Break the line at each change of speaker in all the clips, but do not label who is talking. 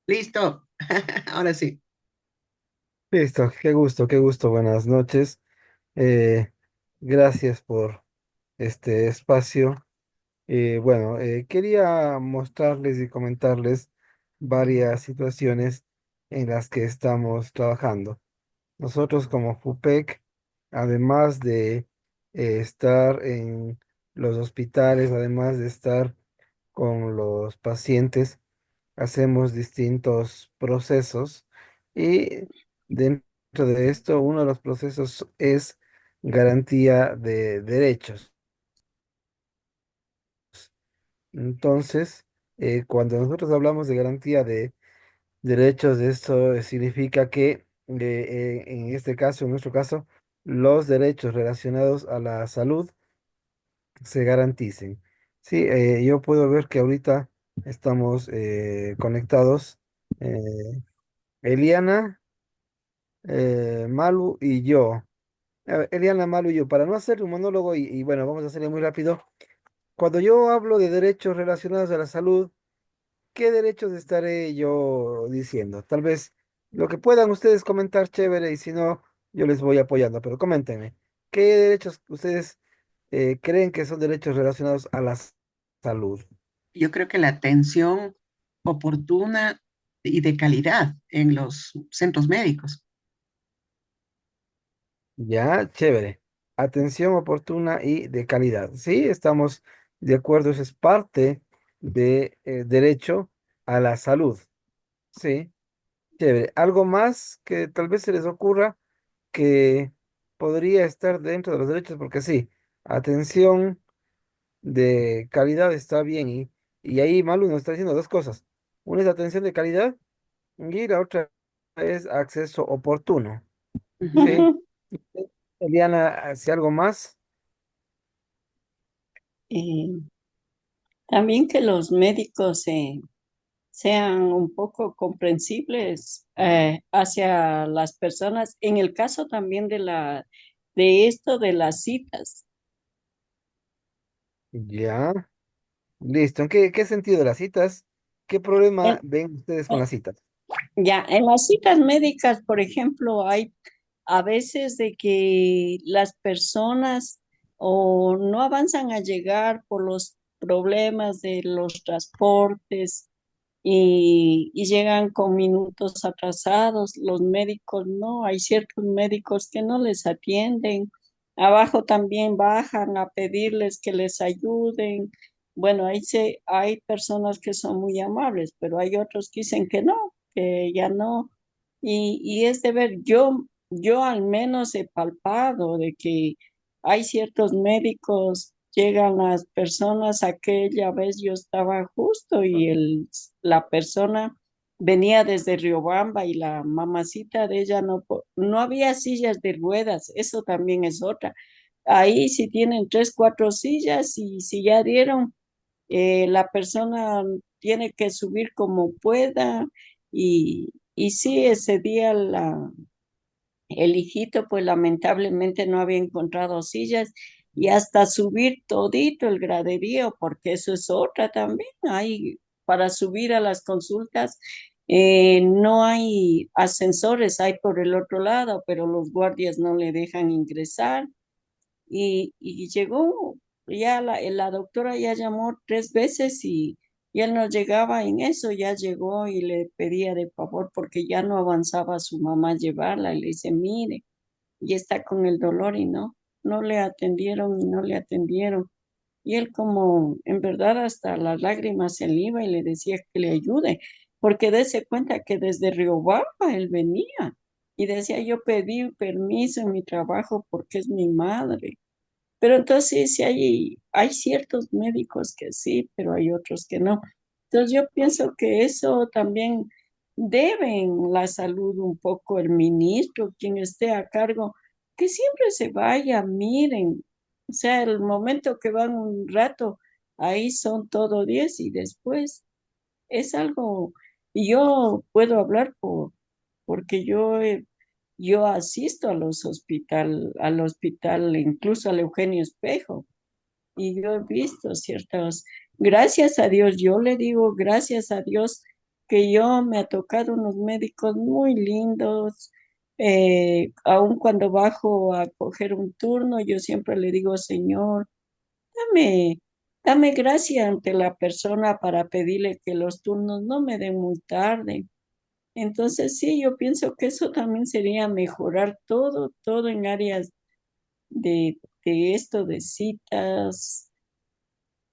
Listo. Ahora sí.
Listo, qué gusto, buenas noches. Eh, Gracias por este espacio. Bueno, quería mostrarles y comentarles varias situaciones en las que estamos trabajando. Nosotros como FUPEC, además de estar en los hospitales, además de estar con los pacientes, hacemos distintos procesos y dentro de esto uno de los procesos es garantía de derechos. Entonces, cuando nosotros hablamos de garantía de derechos, esto significa que en este caso, en nuestro caso, los derechos relacionados a la salud se garanticen. Sí, yo puedo ver que ahorita estamos conectados. Eliana, Malu y yo. A ver, Eliana, Malu y yo, para no hacer un monólogo y bueno, vamos a hacerlo muy rápido. Cuando yo hablo de derechos relacionados a la salud, ¿qué derechos estaré yo diciendo? Tal vez lo que puedan ustedes comentar, chévere, y si no, yo les voy apoyando, pero coméntenme, ¿qué derechos ustedes creen que son derechos relacionados a la salud?
Yo creo que la atención oportuna y de calidad en los centros médicos.
Ya, chévere. Atención oportuna y de calidad. Sí, estamos de acuerdo, eso es parte de derecho a la salud. Sí, chévere. Algo más que tal vez se les ocurra que podría estar dentro de los derechos, porque sí, atención de calidad está bien y ahí Malu nos está diciendo dos cosas. Una es atención de calidad y la otra es acceso oportuno. Sí. Eliana, si algo más.
Eh, También que los médicos sean un poco comprensibles hacia las personas, en el caso también de esto de las citas.
Ya, listo. ¿Qué sentido de las citas? ¿Qué
En-
problema ven ustedes con las citas?
ya, en las citas médicas, por ejemplo, hay a veces de que las personas o no avanzan a llegar por los problemas de los transportes y llegan con minutos atrasados. Los médicos no, hay ciertos médicos que no les atienden. Abajo también bajan a pedirles que les ayuden. Bueno, hay personas que son muy amables, pero hay otros que dicen que no, que ya no. Y es de ver, yo al menos he palpado de que hay ciertos médicos, llegan las personas, aquella vez yo estaba justo y la persona venía desde Riobamba y la mamacita de ella no había sillas de ruedas, eso también es otra. Ahí si tienen tres, cuatro sillas y si ya dieron, la persona tiene que subir como pueda y sí, ese día el hijito pues lamentablemente no había encontrado sillas y hasta subir todito el graderío, porque eso es otra también. Hay para subir a las consultas, no hay ascensores, hay por el otro lado, pero los guardias no le dejan ingresar y llegó, ya la doctora ya llamó tres veces y él no llegaba en eso, ya llegó y le pedía de favor porque ya no avanzaba su mamá a llevarla y le dice, mire, y está con el dolor y no le atendieron y no le atendieron. Y él como en verdad hasta las lágrimas se le iba y le decía que le ayude, porque dése cuenta que desde Riobamba él venía y decía, yo pedí permiso en mi trabajo porque es mi madre. Pero entonces sí hay ciertos médicos que sí, pero hay otros que no. Entonces yo pienso que eso también deben la salud un poco el ministro, quien esté a cargo, que siempre se vaya, miren. O sea, el momento que van un rato, ahí son todo 10 y después es algo, y yo puedo hablar porque yo asisto a al hospital, incluso al Eugenio Espejo, y yo he visto ciertas, gracias a Dios, yo le digo gracias a Dios que yo me ha tocado unos médicos muy lindos. Aun cuando bajo a coger un turno, yo siempre le digo, Señor, dame, dame gracia ante la persona para pedirle que los turnos no me den muy tarde. Entonces, sí, yo pienso que eso también sería mejorar todo, todo en áreas de esto, de citas,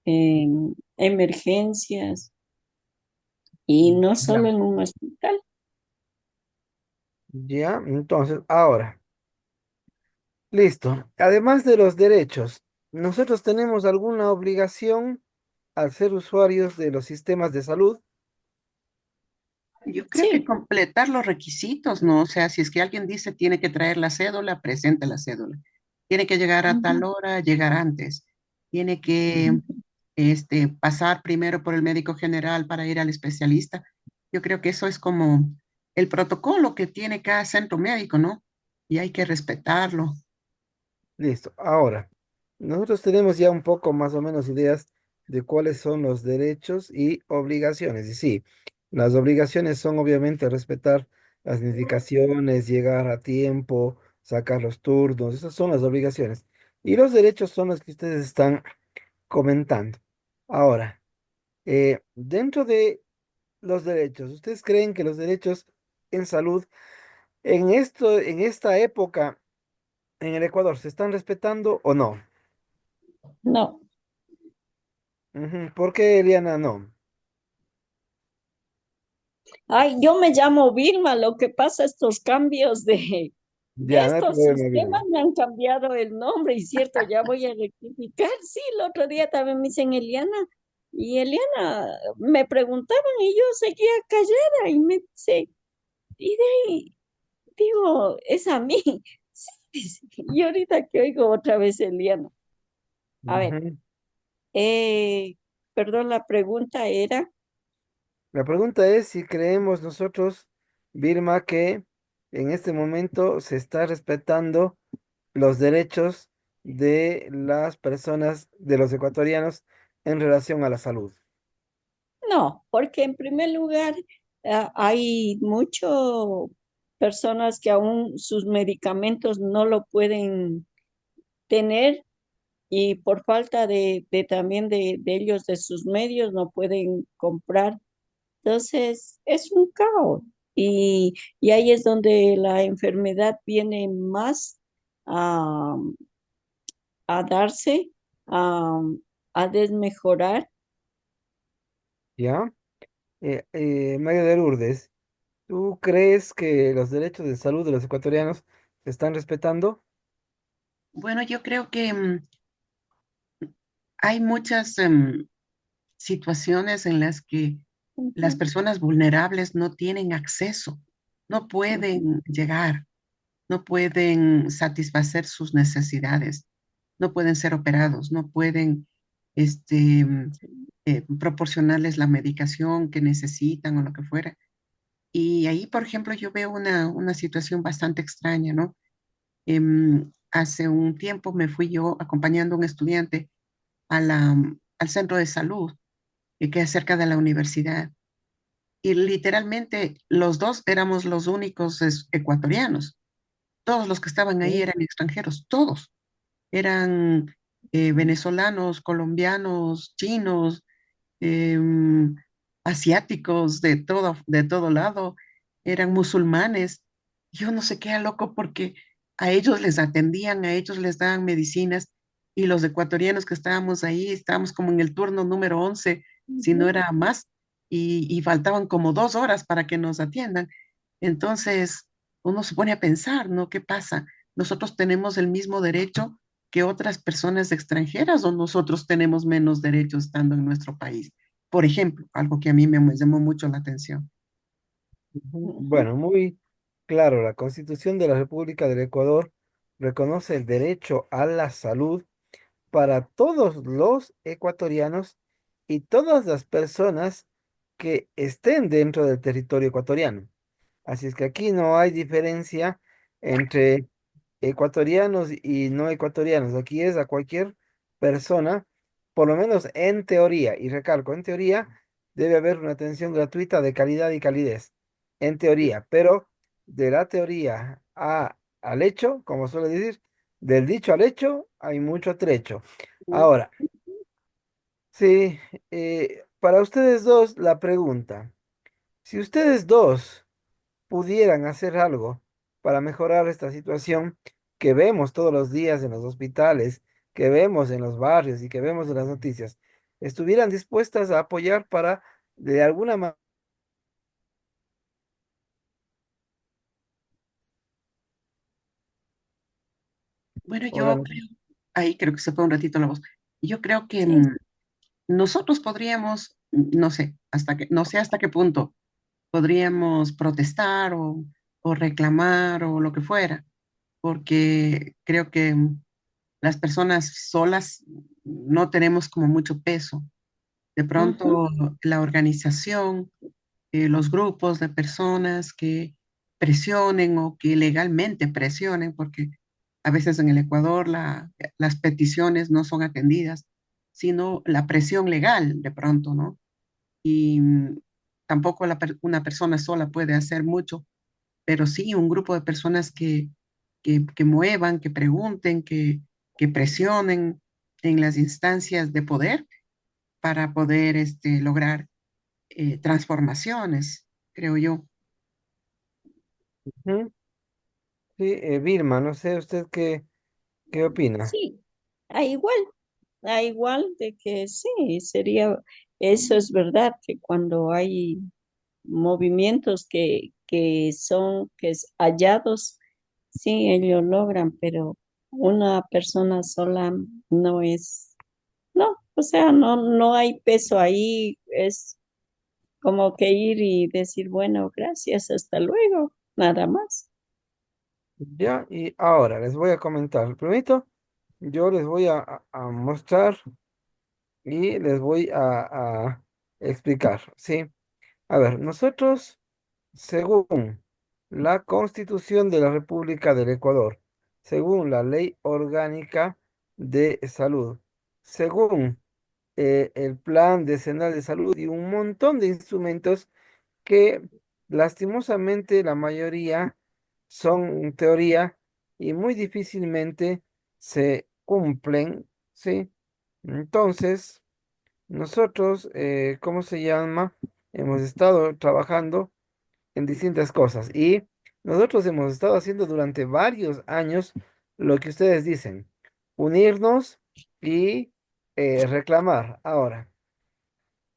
en emergencias y no
Ya.
solo en un hospital.
Ya, entonces, ahora, listo. Además de los derechos, ¿nosotros tenemos alguna obligación al ser usuarios de los sistemas de salud?
Yo creo que
Sí.
completar los requisitos, ¿no? O sea, si es que alguien dice tiene que traer la cédula, presente la cédula. Tiene que llegar a tal
Ujú,
hora, llegar antes. Tiene que
ujú.
pasar primero por el médico general para ir al especialista. Yo creo que eso es como el protocolo que tiene cada centro médico, ¿no? Y hay que respetarlo.
Listo. Ahora, nosotros tenemos ya un poco más o menos ideas de cuáles son los derechos y obligaciones. Y sí, las obligaciones son obviamente respetar las indicaciones, llegar a tiempo, sacar los turnos, esas son las obligaciones. Y los derechos son los que ustedes están comentando. Ahora, dentro de los derechos, ¿ustedes creen que los derechos en salud en esta época en el Ecuador se están respetando o no?
No.
Ujú. ¿Por qué, Eliana, no?
Ay, yo me llamo Vilma, lo que pasa, estos cambios de
Ya, no hay
estos
problema,
sistemas
Vilma.
me han cambiado el nombre y cierto, ya voy a rectificar. Sí, el otro día también me dicen Eliana y Eliana me preguntaban y yo seguía callada y me dice, y de ahí digo, es a mí. Sí, sí. Y ahorita que oigo otra vez Eliana. A ver,
Ujú.
eh, perdón, la pregunta era,
La pregunta es si creemos nosotros, Vilma, que en este momento se está respetando los derechos de las personas, de los ecuatorianos, en relación a la salud.
no, porque en primer lugar hay muchas personas que aún sus medicamentos no lo pueden tener y por falta de también de ellos, de sus medios, no pueden comprar. Entonces, es un caos y ahí es donde la enfermedad viene más a, a darse, a, a desmejorar.
¿Ya? María de Lourdes, ¿tú crees que los derechos de salud de los ecuatorianos se están respetando?
Bueno, yo creo que hay muchas situaciones en las que las
Ujú,
personas vulnerables no tienen acceso, no
ujú,
pueden llegar, no pueden satisfacer sus necesidades, no pueden ser operados, no pueden este, proporcionarles la medicación que necesitan o lo que fuera. Y ahí, por ejemplo, yo veo una situación bastante extraña, ¿no? Hace un tiempo me fui yo acompañando a un estudiante al centro de salud que queda cerca de la universidad. Y literalmente los dos éramos los únicos ecuatorianos. Todos los que estaban ahí
Sí.
eran extranjeros, todos. Eran venezolanos, colombianos, chinos, em, asiáticos, de todo lado. Eran musulmanes. Yo no sé qué era loco porque a ellos les atendían, a ellos les daban medicinas y los ecuatorianos que estábamos ahí, estábamos como en el turno número 11 si no
ujú.
era más, y faltaban como 2 horas para que nos atiendan. Entonces, uno se pone a pensar, ¿no? ¿Qué pasa? ¿Nosotros tenemos el mismo derecho que otras personas extranjeras o nosotros tenemos menos derechos estando en nuestro país? Por ejemplo, algo que a mí me llamó mucho la atención.
Ujú.
Ujú.
Bueno, muy claro, la Constitución de la República del Ecuador reconoce el derecho a la salud para todos los ecuatorianos y todas las personas que estén dentro del territorio ecuatoriano. Así es que aquí no hay diferencia entre ecuatorianos y no ecuatorianos. Aquí es a cualquier persona, por lo menos en teoría, y recalco, en teoría, debe haber una atención gratuita de calidad y calidez, en teoría, pero de la teoría al hecho, como suele decir, del dicho al hecho hay mucho trecho. Ahora, sí, para ustedes dos la pregunta, si ustedes dos pudieran hacer algo para mejorar esta situación que vemos todos los días en los hospitales, que vemos en los barrios y que vemos en las noticias, estuvieran dispuestas a apoyar para de alguna manera.
Bueno,
Hola,
yo creo, ahí creo que se fue un ratito la voz. Yo creo que
Sí.
nosotros podríamos, no sé, no sé hasta qué punto podríamos protestar o reclamar o lo que fuera, porque creo que las personas solas no tenemos como mucho peso. De
Ujú,
pronto, la organización, los grupos de personas que presionen o que legalmente presionen, porque a veces en el Ecuador las peticiones no son atendidas, sino la presión legal de pronto, ¿no? Y tampoco una persona sola puede hacer mucho, pero sí un grupo de personas que muevan, que pregunten, que presionen en las instancias de poder para poder lograr transformaciones, creo yo.
ujú, sí, Vilma, no sé usted qué opina.
sí, igual. Igual de que sí, sería, eso es verdad, que cuando hay movimientos que es hallados, sí, ellos logran, pero una persona sola no es, no, o sea, no hay peso ahí, es como que ir y decir, bueno, gracias, hasta luego, nada más.
Ya, y ahora les voy a comentar. Primero, yo les voy a mostrar y les voy a explicar, ¿sí? A ver, nosotros, según la Constitución de la República del Ecuador, según la Ley Orgánica de Salud, según el Plan Decenal de Salud y un montón de instrumentos que lastimosamente la mayoría son teoría y muy difícilmente se cumplen, ¿sí? Entonces, nosotros, ¿cómo se llama? Hemos estado trabajando en distintas cosas y nosotros hemos estado haciendo durante varios años lo que ustedes dicen, unirnos y reclamar. Ahora,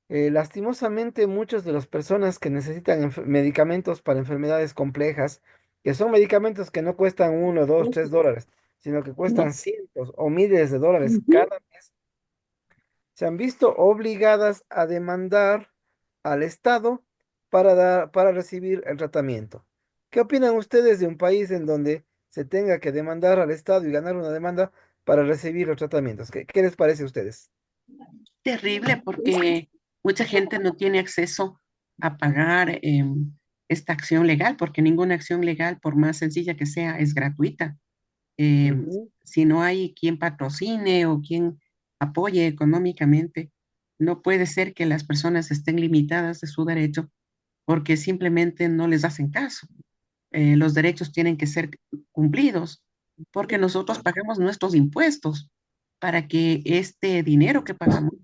lastimosamente, muchas de las personas que necesitan medicamentos para enfermedades complejas, que son medicamentos que no cuestan uno, dos, $3, sino que
No.
cuestan cientos o miles de dólares
Ujú.
cada mes, se han visto obligadas a demandar al Estado para recibir el tratamiento. ¿Qué opinan ustedes de un país en donde se tenga que demandar al Estado y ganar una demanda para recibir los tratamientos? ¿Qué les parece a ustedes?
Terrible porque mucha gente no tiene acceso a pagar esta acción legal, porque ninguna acción legal, por más sencilla que sea, es gratuita.
Ujú,
Si no hay quien patrocine o quien apoye económicamente, no puede ser que las personas estén limitadas de su derecho porque simplemente no les hacen caso. Los derechos tienen que ser cumplidos porque nosotros pagamos nuestros impuestos para que este dinero que pagamos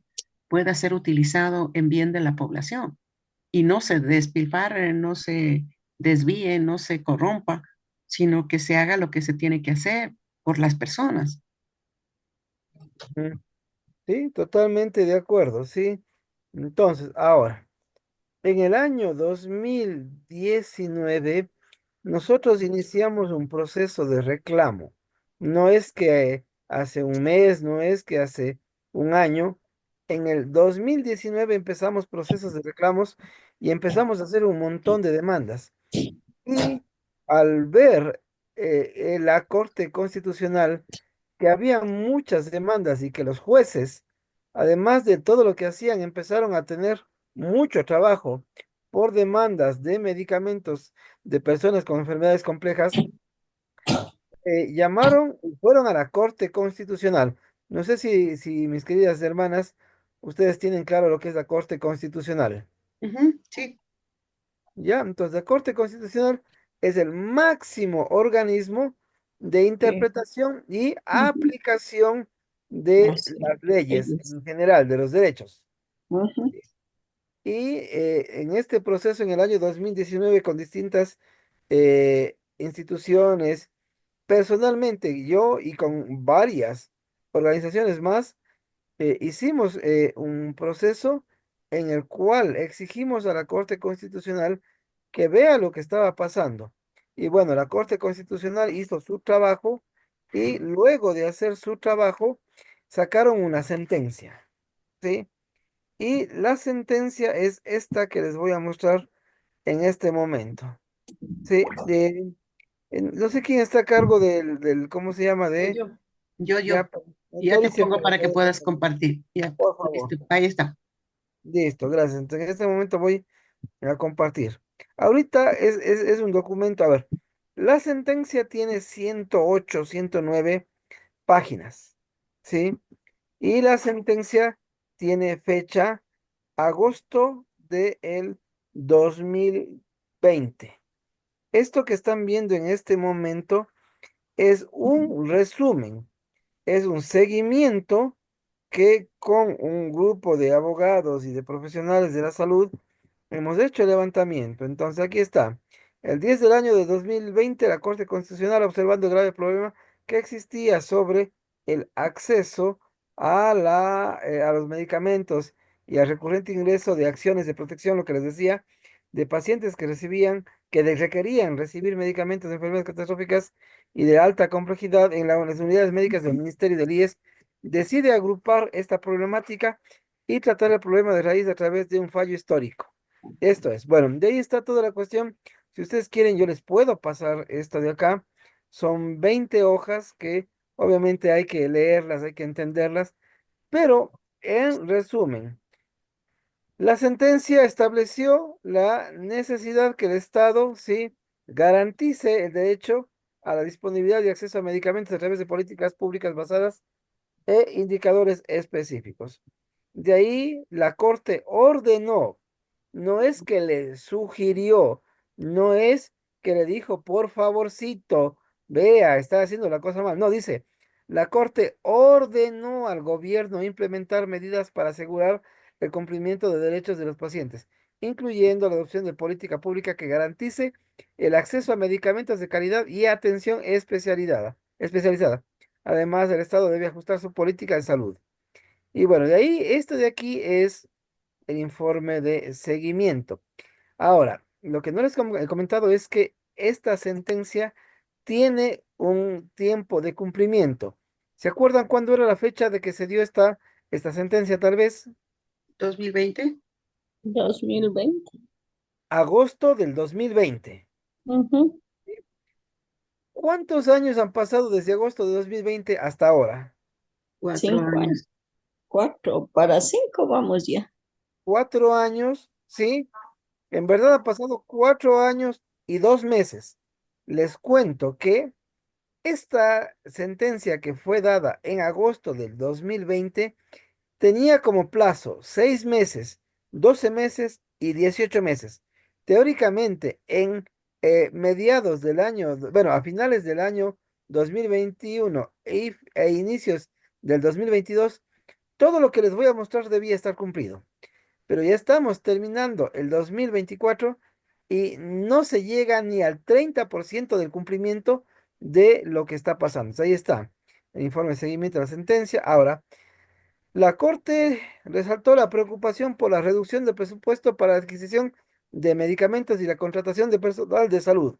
pueda ser utilizado en bien de la población y no se despilfarre, no se desvíe, no se corrompa, sino que se haga lo que se tiene que hacer por las personas.
ujú. Sí, totalmente de acuerdo, sí. Entonces, ahora, en el año 2019, nosotros iniciamos un proceso de reclamo. No es que hace un mes, no es que hace un año. En el 2019 empezamos procesos de reclamos y empezamos a hacer un montón de demandas. Y al ver la Corte Constitucional que había muchas demandas y que los jueces, además de todo lo que hacían, empezaron a tener mucho trabajo por demandas de medicamentos de personas con enfermedades complejas, llamaron y fueron a la Corte Constitucional. No sé si mis queridas hermanas ustedes tienen claro lo que es la Corte Constitucional.
Ujú, sí,
¿Ya? Entonces, la Corte Constitucional es el máximo organismo de
Sí.
interpretación y
Ujú.
aplicación de
Así
las leyes
es.
en general, de los derechos.
Ujú.
Y en este proceso, en el año 2019, con distintas instituciones, personalmente yo y con varias organizaciones más, hicimos un proceso en el cual exigimos a la Corte Constitucional que vea lo que estaba pasando. Y bueno, la Corte Constitucional hizo su trabajo y luego de hacer su trabajo sacaron una sentencia, ¿sí? Y la sentencia es esta que les voy a mostrar en este momento, ¿sí? No sé quién está a cargo ¿cómo se llama?
yo, yo,
Ya,
yo. Ya te
Alicia,
pongo para que puedas compartir. Ya,
por favor.
listo, ahí está.
Listo, gracias. Entonces, en este momento voy a compartir. Ahorita es un documento, a ver, la sentencia tiene 108, 109 páginas, ¿sí? Y la sentencia tiene fecha agosto del 2020. Esto que están viendo en este momento es un resumen, es un seguimiento que con un grupo de abogados y de profesionales de la salud hemos hecho el levantamiento. Entonces aquí está. El 10 del año de 2020, la Corte Constitucional, observando el grave problema que existía sobre el acceso a los medicamentos y al recurrente ingreso de acciones de protección, lo que les decía, de pacientes que requerían recibir medicamentos de enfermedades catastróficas y de alta complejidad en las unidades médicas del Ministerio del IES, decide agrupar esta problemática y tratar el problema de raíz a través de un fallo histórico. Esto es, bueno, de ahí está toda la cuestión. Si ustedes quieren, yo les puedo pasar esto de acá. Son 20 hojas que obviamente hay que leerlas, hay que entenderlas, pero en resumen, la sentencia estableció la necesidad que el Estado, sí, garantice el derecho a la disponibilidad y acceso a medicamentos a través de políticas públicas basadas indicadores específicos. De ahí la Corte ordenó, no es que le sugirió, no es que le dijo, por favorcito, vea, está haciendo la cosa mal. No, dice, la Corte ordenó al gobierno implementar medidas para asegurar el cumplimiento de derechos de los pacientes, incluyendo la adopción de política pública que garantice el acceso a medicamentos de calidad y atención especializada. Además, el Estado debe ajustar su política de salud. Y bueno, de ahí, esto de aquí es el informe de seguimiento. Ahora, lo que no les he comentado es que esta sentencia tiene un tiempo de cumplimiento. ¿Se acuerdan cuándo era la fecha de que se dio esta sentencia, tal vez?
2020.
2020.
Agosto del 2020.
Ujú.
¿Cuántos años han pasado desde agosto de 2020 hasta ahora?
5 años.
¿4 años?
4 para 5 vamos ya.
4 años, ¿sí? En verdad ha pasado 4 años y 2 meses. Les cuento que esta sentencia que fue dada en agosto del 2020 tenía como plazo 6 meses, 12 meses y 18 meses. Teóricamente, en mediados del año, bueno, a finales del año 2021 e inicios del 2022, todo lo que les voy a mostrar debía estar cumplido, pero ya estamos terminando el 2024 y no se llega ni al 30% del cumplimiento de lo que está pasando. Entonces, ahí está el informe de seguimiento de la sentencia. Ahora, la Corte resaltó la preocupación por la reducción de presupuesto para la adquisición de medicamentos y la contratación de personal de salud,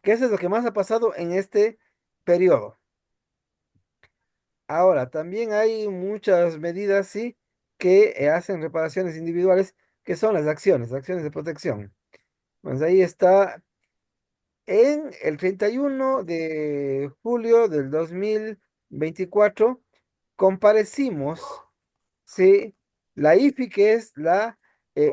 que eso es lo que más ha pasado en este periodo. Ahora, también hay muchas medidas, sí, que hacen reparaciones individuales, que son las acciones de protección. Pues ahí está, en el 31 de julio del 2024 comparecimos, sí, la IFI, que es la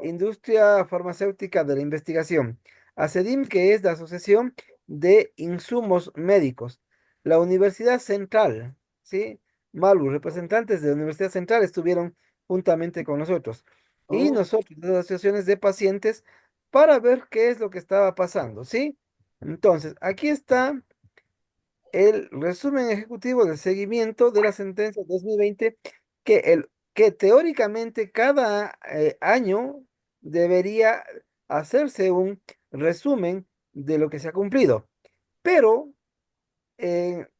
Industria Farmacéutica de la Investigación, ACEDIM, que es la Asociación de Insumos Médicos, la Universidad Central, ¿sí? MALU, representantes de la Universidad Central estuvieron juntamente con nosotros. Y
Oh,
nosotros, las asociaciones de pacientes, para ver qué es lo que estaba pasando, ¿sí? Entonces, aquí está el resumen ejecutivo del seguimiento de la sentencia 2020, que teóricamente cada año debería hacerse un resumen de lo que se ha cumplido. Pero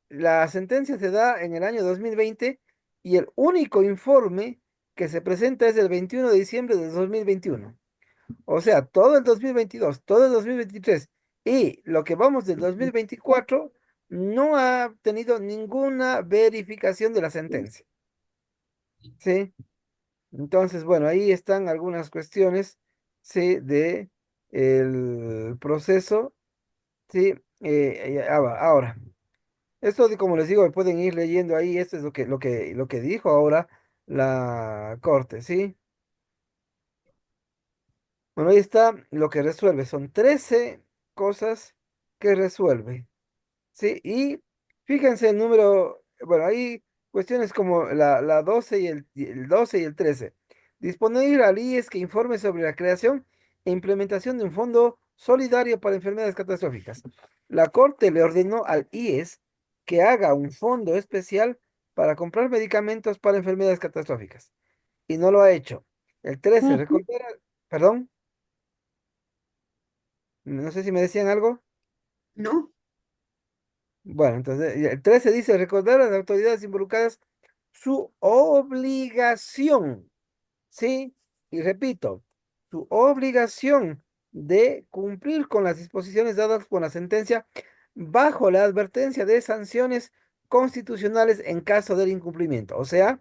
la sentencia se da en el año 2020 y el único informe que se presenta es el 21 de diciembre de 2021. O sea, todo el 2022, todo el 2023 y lo que vamos del
ujú.
2024 no ha tenido ninguna verificación de la sentencia. ¿Sí? Entonces, bueno, ahí están algunas cuestiones, ¿sí? De el proceso, ¿sí? Ahora, esto de, como les digo, pueden ir leyendo ahí, esto es lo que dijo ahora la corte, ¿sí? Bueno, ahí está lo que resuelve. Son 13 cosas que resuelve. Sí, y fíjense el número, bueno, hay cuestiones como la 12 y el 12 y el 13. Disponer al IES que informe sobre la creación e implementación de un fondo solidario para enfermedades catastróficas. La Corte le ordenó al IES que haga un fondo especial para comprar medicamentos para enfermedades catastróficas y no lo ha hecho. El 13,
Ujú.
recordar, perdón, no sé si me decían algo.
No,
Bueno, entonces el 13 dice recordar a las autoridades involucradas su obligación, ¿sí? Y repito, su obligación de cumplir con las disposiciones dadas con la sentencia bajo la advertencia de sanciones constitucionales en caso del incumplimiento. O sea,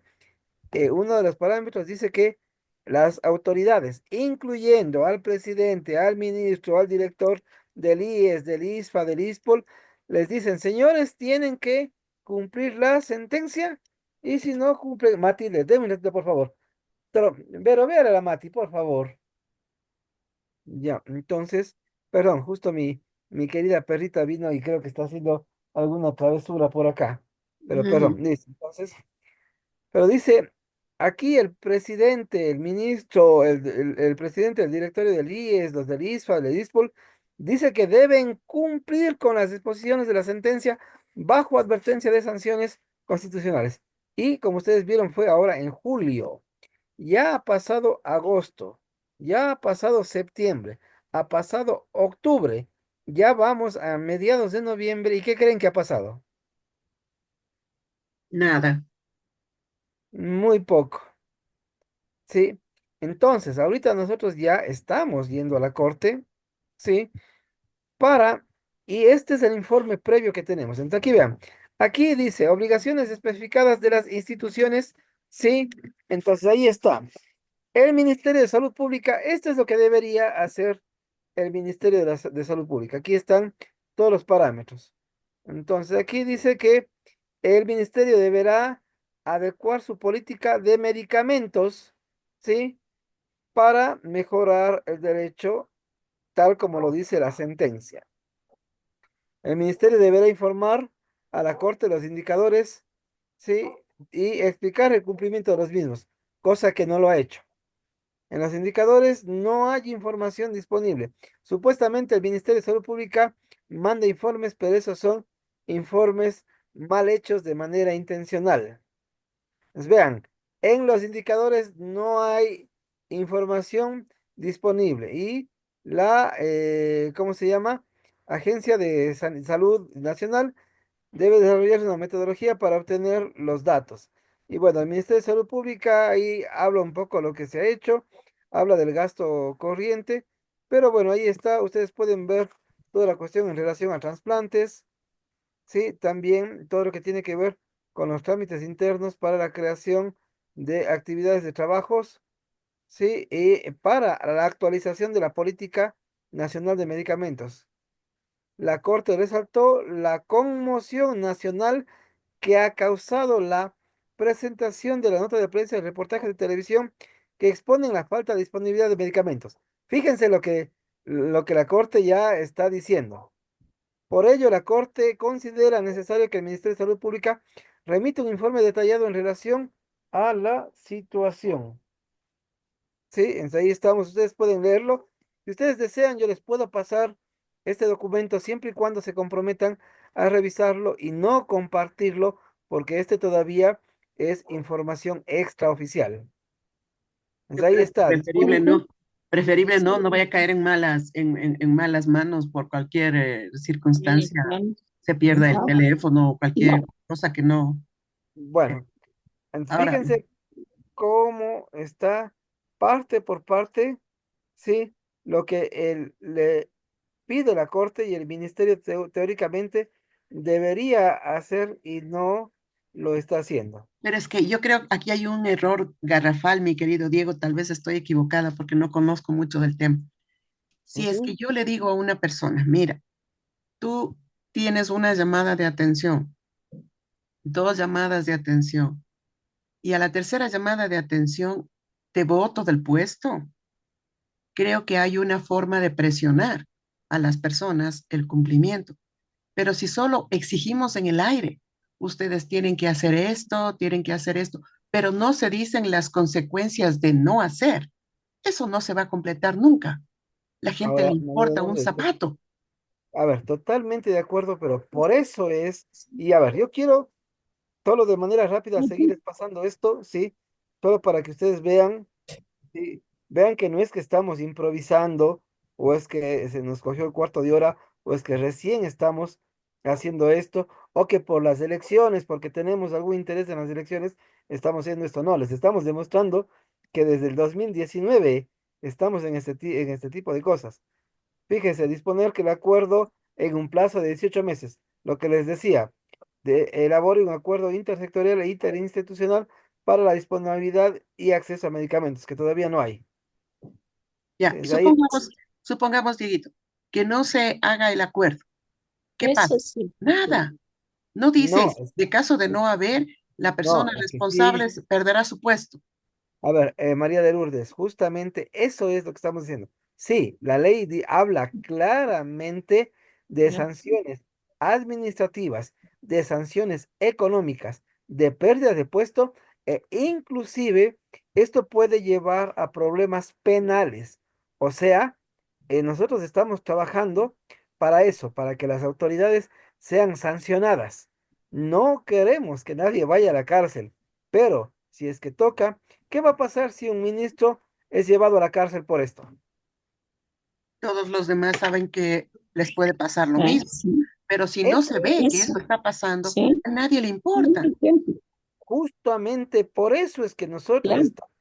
uno de los parámetros dice que las autoridades, incluyendo al presidente, al ministro, al director del IES, del ISFA, del ISPOL, les dicen, señores, tienen que cumplir la sentencia y si no cumple, Mati, déme un ratito, por favor. Pero véale a la Mati, por favor. Ya, entonces, perdón, justo mi querida perrita vino y creo que está haciendo alguna travesura por acá. Pero perdón,
ujú.
listo. Entonces, pero dice, aquí el presidente, el ministro, el presidente del directorio del IES, los del ISFA, del ISPOL, dice que deben cumplir con las disposiciones de la sentencia bajo advertencia de sanciones constitucionales. Y como ustedes vieron, fue ahora en julio. Ya ha pasado agosto, ya ha pasado septiembre, ha pasado octubre, ya vamos a mediados de noviembre. ¿Y qué creen que ha pasado?
Nada.
Muy poco. Sí, entonces ahorita nosotros ya estamos yendo a la corte, sí, para, y este es el informe previo que tenemos. Entonces aquí vean, aquí dice obligaciones especificadas de las instituciones, sí, entonces ahí está. El Ministerio de Salud Pública, esto es lo que debería hacer el Ministerio de Salud Pública. Aquí están todos los parámetros. Entonces aquí dice que el ministerio deberá adecuar su política de medicamentos, ¿sí? Para mejorar el derecho tal como lo dice la sentencia. El ministerio deberá informar a la Corte los indicadores, ¿sí? Y explicar el cumplimiento de los mismos, cosa que no lo ha hecho. En los indicadores no hay información disponible. Supuestamente el Ministerio de Salud Pública manda informes, pero esos son informes mal hechos de manera intencional. Pues vean, en los indicadores no hay información disponible y ¿cómo se llama? Agencia de Salud Nacional debe desarrollar una metodología para obtener los datos. Y bueno, el Ministerio de Salud Pública ahí habla un poco lo que se ha hecho, habla del gasto corriente, pero bueno, ahí está, ustedes pueden ver toda la cuestión en relación a trasplantes. Sí, también todo lo que tiene que ver con los trámites internos para la creación de actividades de trabajos, sí, y para la actualización de la política nacional de medicamentos. La Corte resaltó la conmoción nacional que ha causado la presentación de la nota de prensa y reportaje de televisión que exponen la falta de disponibilidad de medicamentos. Fíjense lo que la Corte ya está diciendo. Por ello, la Corte considera necesario que el Ministerio de Salud Pública remita un informe detallado en relación a la situación. Sí, entonces ahí estamos, ustedes pueden leerlo. Si ustedes desean, yo les puedo pasar este documento siempre y cuando se comprometan a revisarlo y no compartirlo, porque este todavía es información extraoficial.
Yo
Entonces ahí
creo que
está,
preferible
dispone.
no, preferible
Sí,
no, no vaya a caer en malas, en malas manos por cualquier circunstancia,
claro.
se pierda el
Ajá.
teléfono o cualquier cosa que no.
Bueno, entonces
Ahora,
fíjense cómo está parte por parte, ¿sí? Lo que le pide la Corte y el Ministerio teóricamente debería hacer y no lo está haciendo.
pero es que yo creo que aquí hay un error garrafal, mi querido Diego, tal vez estoy equivocada porque no conozco mucho del tema. Si es que
Ujú.
yo le digo a una persona, mira, tú tienes una llamada de atención, dos llamadas de atención, y a la tercera llamada de atención te boto del puesto, creo que hay una forma de presionar a las personas el cumplimiento. Pero si solo exigimos en el aire, ustedes tienen que hacer esto, tienen que hacer esto, pero no se dicen las consecuencias de no hacer, eso no se va a completar nunca. La gente le
Ahora, María
importa un
Lourdes,
zapato.
a ver, totalmente de acuerdo, pero por eso es, y a ver, yo quiero solo de manera rápida seguirles pasando esto, ¿sí? Solo para que ustedes vean. Sí, vean que no es que estamos improvisando o es que se nos cogió el cuarto de hora o es que recién estamos haciendo esto o que por las elecciones, porque tenemos algún interés en las elecciones, estamos haciendo esto. No, les estamos demostrando que desde el 2019 estamos en en este tipo de cosas. Fíjense, disponer que el acuerdo en un plazo de 18 meses, lo que les decía, elabore un acuerdo intersectorial e interinstitucional para la disponibilidad y acceso a medicamentos, que todavía no hay.
Ya,
Desde ahí,
supongamos, Dieguito, que no se haga el acuerdo. ¿Qué
Eso
pasa?
sí.
Nada. No
no,
dice, de caso de
es-
no haber, la
no,
persona
es que
responsable
sí.
perderá su puesto.
A ver, María de Lourdes, justamente eso es lo que estamos diciendo. Sí, la ley habla claramente de
Ya.
sanciones administrativas, de sanciones económicas, de pérdida de puesto, e inclusive esto puede llevar a problemas penales. O sea, nosotros estamos trabajando para eso, para que las autoridades sean sancionadas. No queremos que nadie vaya a la cárcel, pero si es que toca, ¿qué va a pasar si un ministro es llevado a la cárcel por esto?
Todos los demás saben que les puede pasar lo mismo,
Sí,
pero si no
Eso
se
es,
ve que
eso.
eso está pasando,
Sí.
a nadie le
Un
importa.
ejemplo.
justamente por eso es que nosotros
Claro.
estamos,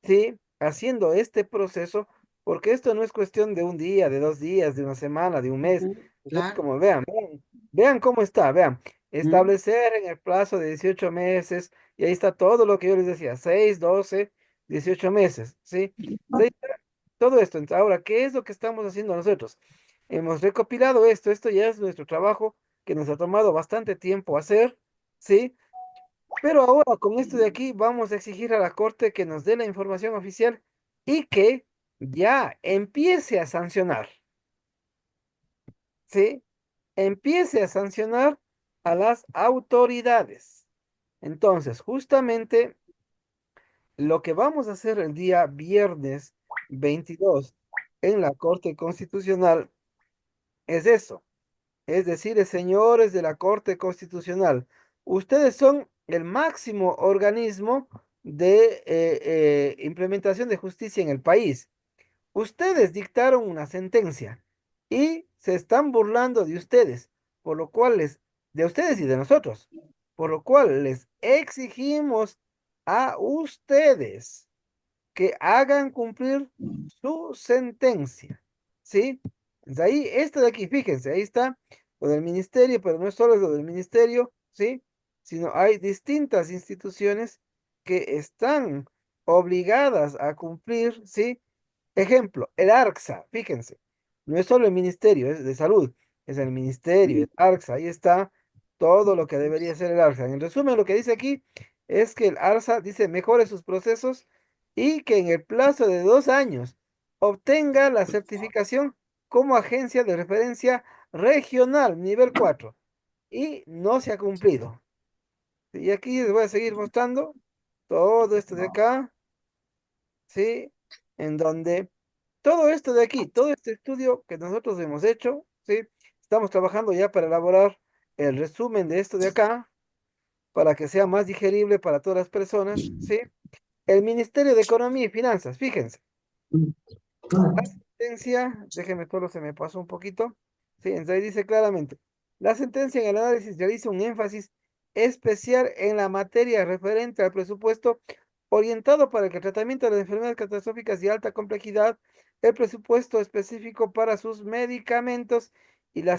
sí, haciendo este proceso, porque esto no es cuestión de un día, de 2 días, de una semana, de un mes.
Ujú,
Nosotros
claro.
como vean cómo está, vean,
Ujú.
establecer en el plazo de 18 meses, y ahí está todo lo que yo les decía, 6 12 18 meses, ¿sí? Entonces, ahí está todo esto. Entonces, ahora, ¿qué es lo que estamos haciendo nosotros? Hemos recopilado esto ya es nuestro trabajo que nos ha tomado bastante tiempo hacer, ¿sí? Pero ahora con esto de aquí vamos a exigir a la Corte que nos dé la información oficial y que ya empiece a sancionar, ¿sí? Empiece a sancionar a las autoridades. Entonces, justamente lo que vamos a hacer el día viernes 22 en la Corte Constitucional es eso. Es decir, señores de la Corte Constitucional, ustedes son el máximo organismo de implementación de justicia en el país. Ustedes dictaron una sentencia y se están burlando de ustedes, por lo cual de ustedes y de nosotros, por lo cual les exigimos a ustedes que hagan cumplir su sentencia, ¿sí? Entonces ahí, esto de aquí, fíjense, ahí está lo del ministerio, pero no es solo lo del ministerio, ¿sí? Sino hay distintas instituciones que están obligadas a cumplir, ¿sí? Ejemplo, el ARCSA, fíjense, no es solo el Ministerio de Salud, es el Ministerio, el ARCSA, ahí está todo lo que debería ser el ARCSA. En resumen, lo que dice aquí es que el ARCSA dice mejore sus procesos y que en el plazo de 2 años obtenga la certificación como agencia de referencia regional nivel 4 y no se ha cumplido. Y aquí les voy a seguir mostrando. todo esto de acá, ¿sí? En donde todo esto de aquí, todo este estudio que nosotros hemos hecho, ¿sí? Estamos trabajando ya para elaborar el resumen de esto de acá, para que sea más digerible para todas las personas, ¿sí? El Ministerio de Economía y Finanzas, fíjense. La sentencia, déjeme, solo se me pasó un poquito. Sí, entonces dice claramente, la sentencia en el análisis realiza un énfasis especial en la materia referente al presupuesto orientado para el tratamiento de las enfermedades catastróficas de alta complejidad, el presupuesto específico para sus medicamentos y la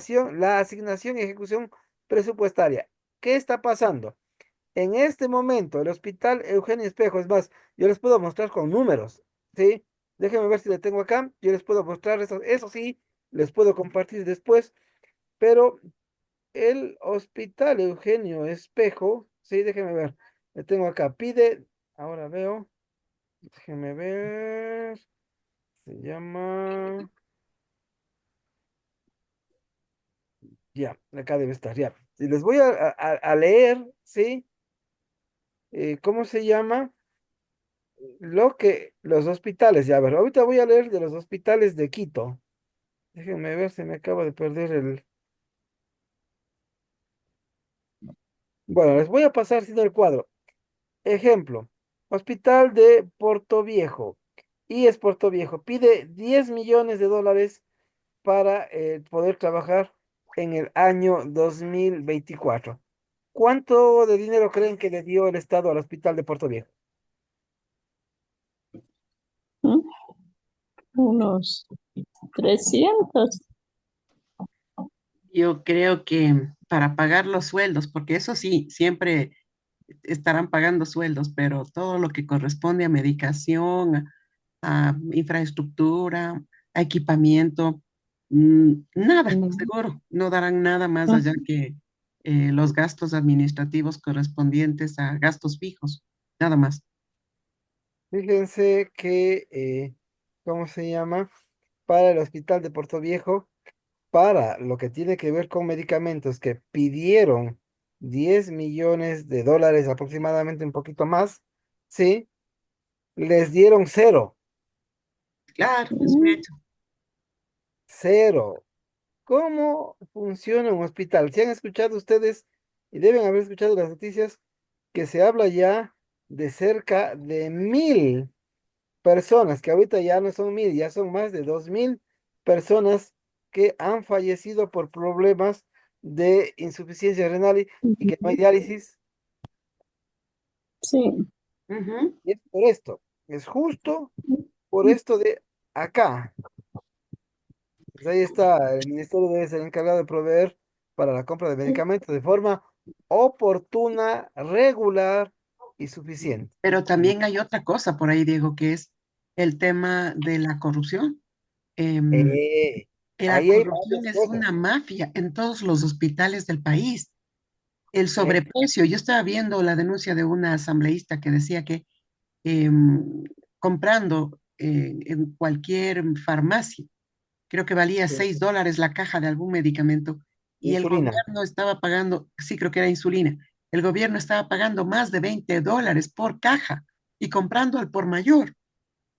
asignación y ejecución presupuestaria. ¿Qué está pasando? En este momento, el Hospital Eugenio Espejo, es más, yo les puedo mostrar con números, ¿sí? Déjenme ver si le tengo acá, yo les puedo mostrar eso sí, les puedo compartir después, pero el Hospital Eugenio Espejo, sí, déjenme ver, le tengo acá, pide, ahora veo, déjenme ver, se llama, ya, acá debe estar, ya. Y les voy a leer, ¿sí? ¿Cómo se llama? Lo que los hospitales, ya a ver, ahorita voy a leer de los hospitales de Quito. Déjenme ver, se me acaba de perder el... Bueno, les voy a pasar sin el cuadro. Ejemplo, Hospital de Portoviejo. Y es Portoviejo. Pide 10 millones de dólares para poder trabajar en el año 2024. ¿Cuánto de dinero creen que le dio el Estado al Hospital de Portoviejo?
¿Mm? Unos 300.
Yo creo que para pagar los sueldos, porque eso sí, siempre estarán pagando sueldos, pero todo lo que corresponde a medicación, a infraestructura, a equipamiento, nada,
Mm.
seguro, no darán nada más allá que los gastos administrativos correspondientes a gastos fijos, nada más.
Fíjense que, ¿cómo se llama? Para el Hospital de Portoviejo, para lo que tiene que ver con medicamentos que pidieron 10 millones de dólares aproximadamente, un poquito más, ¿sí? Les dieron cero,
Claro, es un
Mm.
hecho.
cero. ¿Cómo funciona un hospital? Si han escuchado ustedes, y deben haber escuchado las noticias, que se habla ya de cerca de 1000 personas, que ahorita ya no son 1000, ya son más de 2000 personas que han fallecido por problemas de insuficiencia renal y que no hay
Ujú.
diálisis.
Ujú.
Y es por esto, es justo por esto de acá. Pues ahí está, el ministerio debe ser encargado de proveer para la compra de medicamentos de forma oportuna, regular y suficiente.
Pero también hay otra cosa por ahí, Diego, que es el tema de la corrupción. Em,
Eh,
la
ahí hay
corrupción
varias
es una
cosas.
mafia en todos los hospitales del país. El
Eh,
sobreprecio, yo estaba viendo la denuncia de una asambleísta que decía que em, comprando en cualquier farmacia, creo que valía $6 la caja de algún medicamento y el
Insulina.
gobierno estaba pagando, sí, creo que era insulina, el gobierno estaba pagando más de $20 por caja y comprando al por mayor,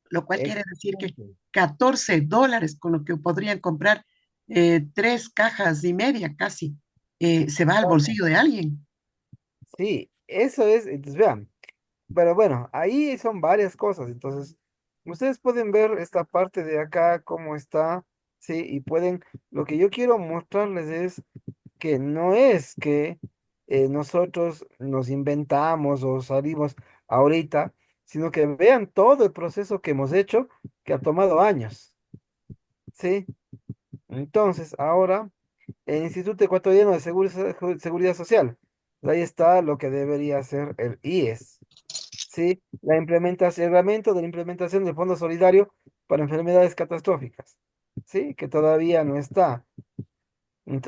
lo cual quiere decir que
Exactamente.
$14 con lo que podrían comprar 3 cajas y media casi, se va al bolsillo de alguien.
Sí, eso es, entonces vean, pero bueno, ahí son varias cosas, entonces ustedes pueden ver esta parte de acá, cómo está, sí, y pueden, lo que yo quiero mostrarles es que no es que nosotros nos inventamos o salimos ahorita, sino que vean todo el proceso que hemos hecho, que ha tomado años, sí, entonces ahora el Instituto Ecuatoriano de Seguridad Social. Ahí está lo que debería ser el IES. ¿Sí? La implementación, el reglamento de la implementación del Fondo Solidario para enfermedades catastróficas. ¿Sí? Que todavía no está.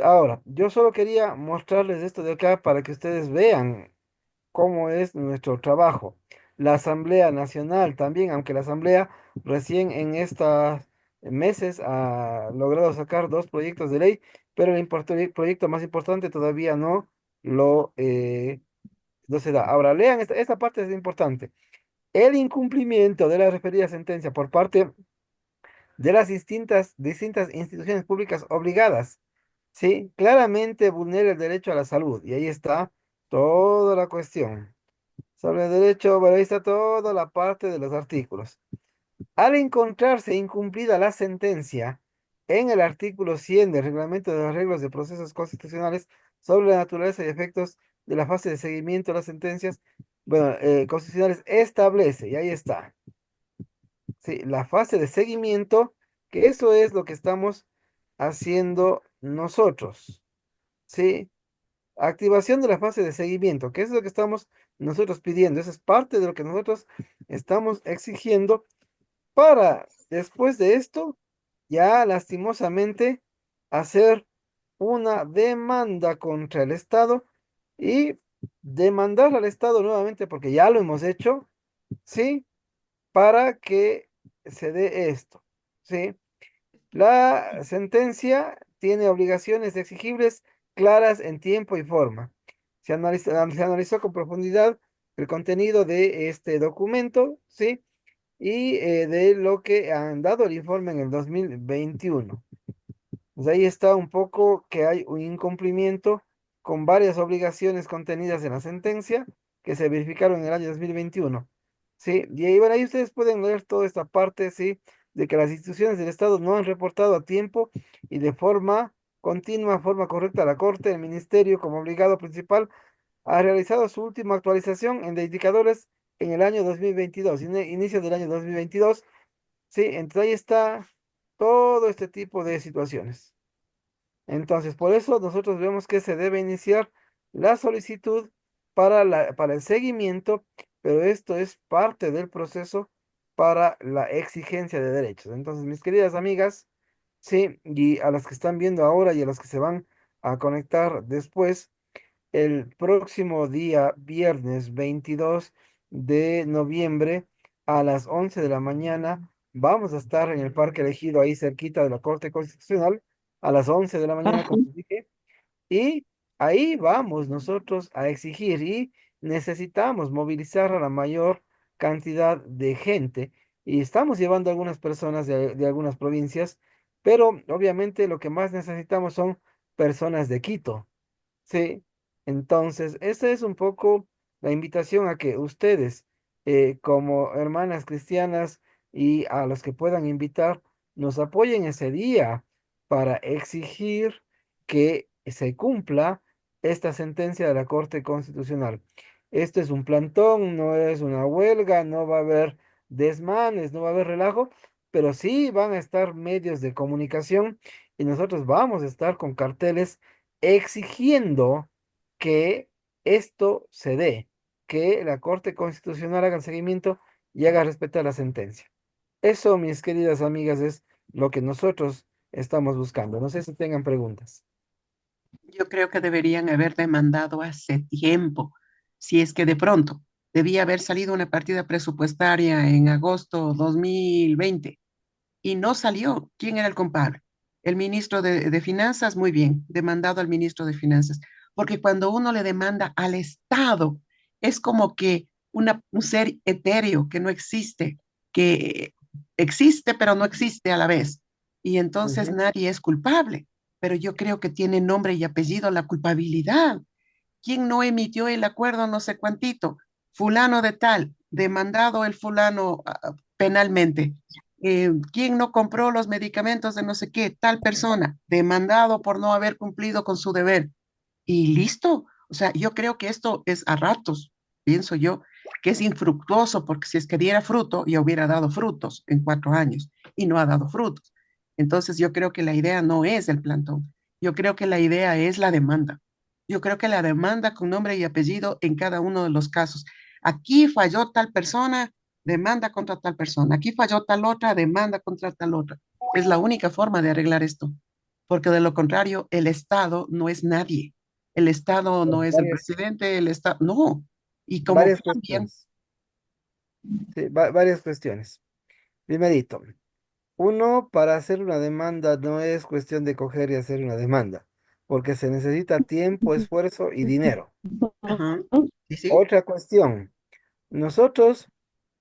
Ahora, yo solo quería mostrarles esto de acá para que ustedes vean cómo es nuestro trabajo. La Asamblea Nacional también, aunque la Asamblea recién en estos meses ha logrado sacar dos proyectos de ley, pero el proyecto más importante todavía no lo no se da. Ahora, lean esta parte es importante. El incumplimiento de la referida sentencia por parte de las distintas instituciones públicas obligadas, ¿sí? Claramente vulnera el derecho a la salud. Y ahí está toda la cuestión. Sobre el derecho, bueno, ahí está toda la parte de los artículos. Al encontrarse incumplida la sentencia en el artículo 100 del Reglamento de los Arreglos de Procesos Constitucionales sobre la naturaleza y efectos de la fase de seguimiento de las sentencias, bueno, constitucionales establece, y ahí está, sí, la fase de seguimiento, que eso es lo que estamos haciendo nosotros, ¿sí? Activación de la fase de seguimiento, que es lo que estamos nosotros pidiendo, eso es parte de lo que nosotros estamos exigiendo para después de esto, ya lastimosamente, hacer una demanda contra el Estado y demandar al Estado nuevamente, porque ya lo hemos hecho, ¿sí? Para que se dé esto, ¿sí? La sentencia tiene obligaciones exigibles claras en tiempo y forma. Se analizó con profundidad el contenido de este documento, ¿sí? Y de lo que han dado el informe en el 2021. Pues ahí está un poco que hay un incumplimiento con varias obligaciones contenidas en la sentencia que se verificaron en el año 2021. Sí, y ahí, bueno, ahí ustedes pueden leer toda esta parte, sí, de que las instituciones del Estado no han reportado a tiempo y de forma continua, forma correcta a la Corte, el Ministerio como obligado principal ha realizado su última actualización en de indicadores en el año 2022, inicio del año 2022. Sí, entonces ahí está todo este tipo de situaciones. Entonces, por eso nosotros vemos que se debe iniciar la solicitud para el seguimiento, pero esto es parte del proceso para la exigencia de derechos. Entonces, mis queridas amigas, sí, y a las que están viendo ahora y a las que se van a conectar después, el próximo día, viernes 22 de noviembre, a las 11 de la mañana, vamos a estar en el Parque Elegido, ahí cerquita de la Corte Constitucional, a las 11 de la mañana,
Ajá.
como les dije, y ahí vamos nosotros a exigir y necesitamos movilizar a la mayor cantidad de gente. Y estamos llevando a algunas personas de algunas provincias, pero obviamente lo que más necesitamos son personas de Quito. Sí, entonces, esta es un poco la invitación a que ustedes, como hermanas cristianas y a los que puedan invitar, nos apoyen ese día para exigir que se cumpla esta sentencia de la Corte Constitucional. Esto es un plantón, no es una huelga, no va a haber desmanes, no va a haber relajo, pero sí van a estar medios de comunicación y nosotros vamos a estar con carteles exigiendo que esto se dé, que la Corte Constitucional haga el seguimiento y haga respetar la sentencia. Eso, mis queridas amigas, es lo que nosotros estamos buscando. No sé si tengan preguntas.
Yo creo que deberían haber demandado hace tiempo, si es que de pronto debía haber salido una partida presupuestaria en agosto 2020 y no salió. ¿Quién era el culpable? El ministro de Finanzas, muy bien, demandado al ministro de Finanzas, porque cuando uno le demanda al Estado, es como que un ser etéreo que no existe, que existe pero no existe a la vez, y entonces
Ujú.
nadie es culpable, pero yo creo que tiene nombre y apellido la culpabilidad. ¿Quién no emitió el acuerdo no sé cuántito? Fulano de tal, demandado el fulano penalmente. ¿Quién no compró los medicamentos de no sé qué? Tal persona, demandado por no haber cumplido con su deber. Y listo. O sea, yo creo que esto es a ratos, pienso yo, que es infructuoso, porque si es que diera fruto, ya hubiera dado frutos en 4 años y no ha dado frutos. Entonces yo creo que la idea no es el plantón, yo creo que la idea es la demanda. Yo creo que la demanda con nombre y apellido en cada uno de los casos. Aquí falló tal persona, demanda contra tal persona. Aquí falló tal otra, demanda contra tal otra. Es la única forma de arreglar esto, porque de lo contrario, el Estado no es nadie. El Estado no es el
Varias,
presidente, el Estado, no. Y como
varias
cambian,
cuestiones. Sí, varias cuestiones. Primerito, uno, para hacer una demanda no es cuestión de coger y hacer una demanda. porque se necesita tiempo, esfuerzo y dinero.
Ajá. Sí, sí.
Otra cuestión. Nosotros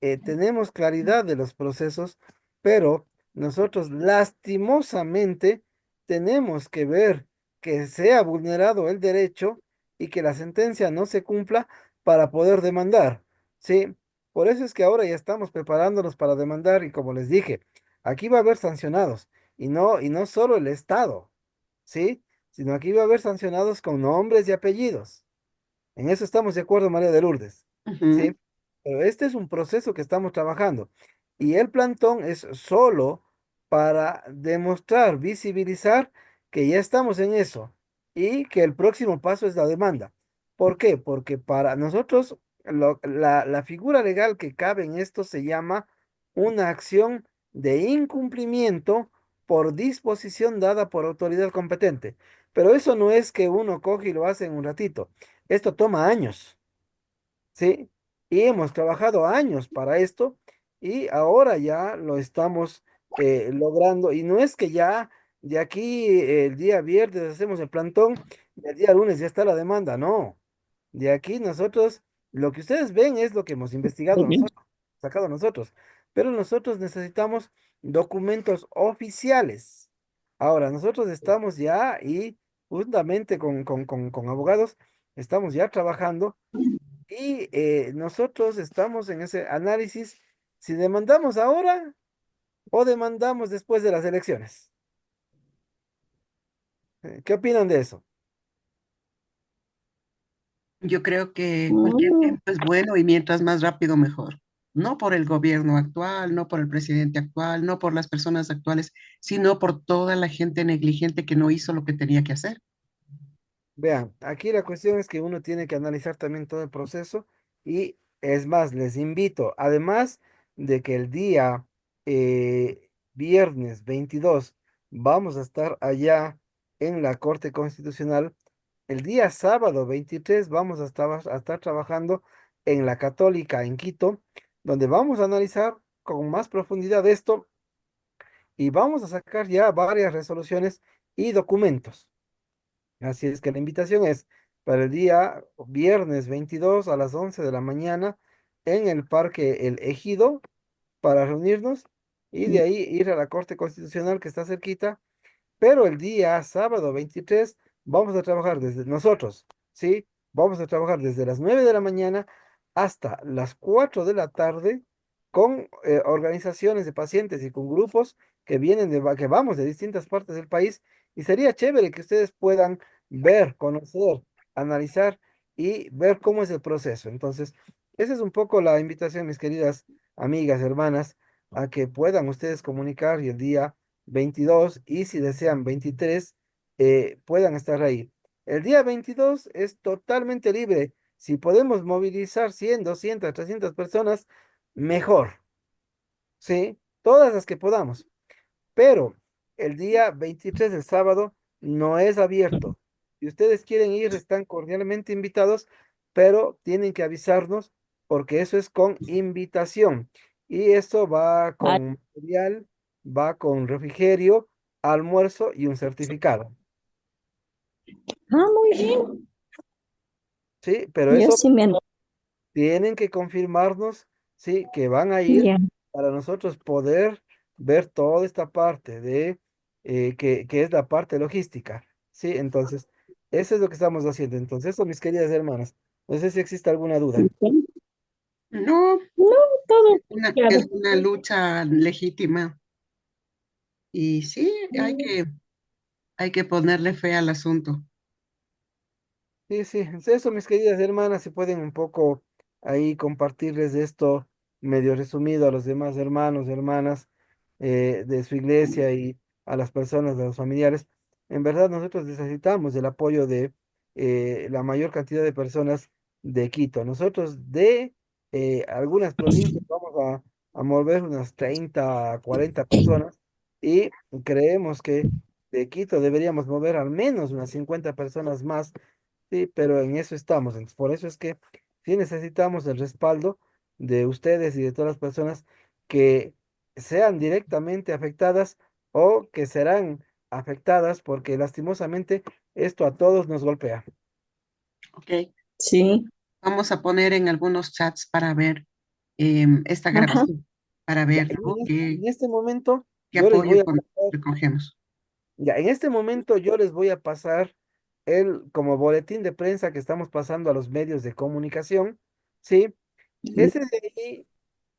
tenemos claridad de los procesos, pero nosotros lastimosamente tenemos que ver que sea vulnerado el derecho y que la sentencia no se cumpla para poder demandar, ¿sí? Por eso es que ahora ya estamos preparándonos para demandar y como les dije, aquí va a haber sancionados y no solo el Estado, ¿sí? Sino aquí va a haber sancionados con nombres y apellidos. En eso estamos de acuerdo, María de Lourdes.
Ujú.
¿Sí? Pero este es un proceso que estamos trabajando. Y el plantón es solo para demostrar, visibilizar que ya estamos en eso y que el próximo paso es la demanda. ¿Por qué? Porque para nosotros la figura legal que cabe en esto se llama una acción de incumplimiento por disposición dada por autoridad competente. Pero eso no es que uno coge y lo hace en un ratito. Esto toma años, ¿sí? Y hemos trabajado años para esto y ahora ya lo estamos logrando. Y no es que ya de aquí el día viernes hacemos el plantón y el día lunes ya está la demanda, no. De aquí nosotros, lo que ustedes ven es lo que hemos investigado nosotros, sacado nosotros, pero nosotros necesitamos documentos oficiales. Ahora, nosotros estamos ya y juntamente con abogados, estamos ya trabajando y nosotros estamos en ese análisis si demandamos ahora o demandamos después de las elecciones. ¿Qué opinan de eso?
Yo creo que cualquier
Mm,
tiempo es bueno y mientras más rápido mejor. No por el gobierno actual, no por el presidente actual, no por las personas actuales, sino por toda la gente negligente que no hizo lo que tenía que hacer.
Vean, aquí la cuestión es que uno tiene que analizar también todo el proceso y es más, les invito, además de que el día viernes 22 vamos a estar allá en la Corte Constitucional, el día sábado 23 vamos a estar trabajando en la Católica en Quito, donde vamos a analizar con más profundidad esto y vamos a sacar ya varias resoluciones y documentos. Así es que la invitación es para el día viernes 22 a las 11 de la mañana en el Parque El Ejido para reunirnos y de ahí ir a la Corte Constitucional que está cerquita, pero el día sábado 23 vamos a trabajar desde nosotros, ¿sí? Vamos a trabajar desde las 9 de la mañana hasta las 4 de la tarde con organizaciones de pacientes y con grupos que vienen que vamos de distintas partes del país y sería chévere que ustedes puedan ver, conocer, analizar y ver cómo es el proceso. Entonces, esa es un poco la invitación, mis queridas amigas, hermanas, a que puedan ustedes comunicar y el día 22 y si desean 23, puedan estar ahí. El día 22 es totalmente libre. Si podemos movilizar 100, 200, 300 personas, mejor, ¿sí? Todas las que podamos. Pero el día 23 del sábado no es abierto. Si ustedes quieren ir, están cordialmente invitados, pero tienen que avisarnos porque eso es con invitación. Y eso va
ah,
con material, va con refrigerio, almuerzo y un certificado.
muy bien.
Sí, pero
Yo
eso
sí me anoto.
tienen que confirmarnos, sí, que van a ir
Ya.
para nosotros poder ver toda esta parte de que es la parte logística. Sí, entonces, eso es lo que estamos haciendo. Entonces, eso, mis queridas hermanas, no sé si existe alguna duda.
No,
No, todo
es
claro.
una lucha legítima y sí, hay que ponerle fe al asunto.
Sí, sí, es eso, mis queridas hermanas, si pueden un poco ahí compartirles esto medio resumido a los demás hermanos y hermanas de su iglesia y a las personas, a los familiares. En verdad, nosotros necesitamos el apoyo de la mayor cantidad de personas de Quito. Nosotros de algunas provincias vamos a mover unas 30 40 personas y creemos que de Quito deberíamos mover al menos unas 50 personas más. Sí, pero en eso estamos. Entonces, por eso es que sí necesitamos el respaldo de ustedes y de todas las personas que sean directamente afectadas o que serán afectadas, porque lastimosamente esto a todos nos golpea.
Ok.
Sí,
Vamos a poner en algunos chats para ver esta
ajá,
grabación, para
Ya,
ver, ¿no?
en este momento
Qué
yo les
apoyo
voy a pasar,
recogemos.
ya, en este momento yo les voy a pasar el como boletín de prensa que estamos pasando a los medios de comunicación, ¿sí? Ese de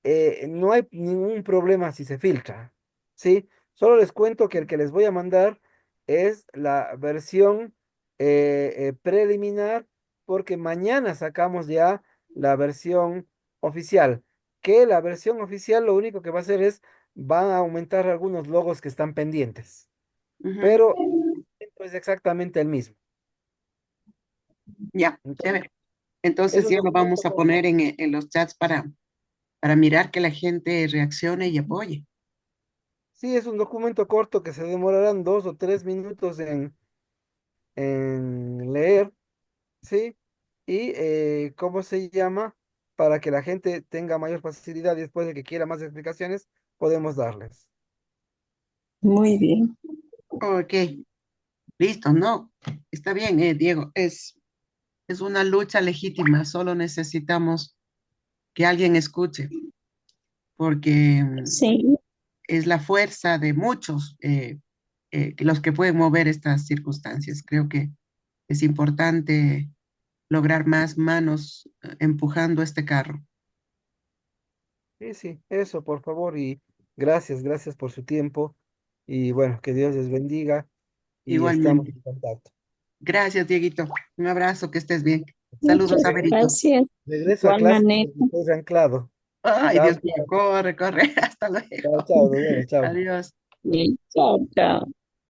ahí no hay ningún problema si se filtra, ¿sí? Solo les cuento que el que les voy a mandar es la versión preliminar, porque mañana sacamos ya la versión oficial, que la versión oficial lo único que va a hacer es, va a aumentar algunos logos que están pendientes,
Ujú.
pero esto es exactamente el mismo.
Ya,
Entonces,
chévere.
es
Entonces
un
ya lo
documento
vamos a
corto.
poner en los chats para mirar que la gente reaccione y apoye.
Sí, es un documento corto que se demorarán 2 o 3 minutos en leer, ¿sí? Y ¿cómo se llama? Para que la gente tenga mayor facilidad y después de que quiera más explicaciones, podemos darles.
muy bien.
Ok, listo, no. Está bien, Diego. Es una lucha legítima. Solo necesitamos que alguien escuche, porque
Sí,
es la fuerza de muchos los que pueden mover estas circunstancias. Creo que es importante lograr más manos empujando este carro.
Sí, sí, eso, por favor, y gracias, gracias por su tiempo. Y bueno, que Dios les bendiga y estamos
Igualmente.
en contacto.
Gracias, Dieguito. Un abrazo, que estés bien.
muchas
Saludos a Berito.
gracias.
Regreso a
Igual
clase
manera.
porque estoy anclado.
Ay,
Chao,
Dios mío, corre, corre. Hasta luego.
chao, chao, nos vemos, chao.
Adiós.
Bien, chao, chao.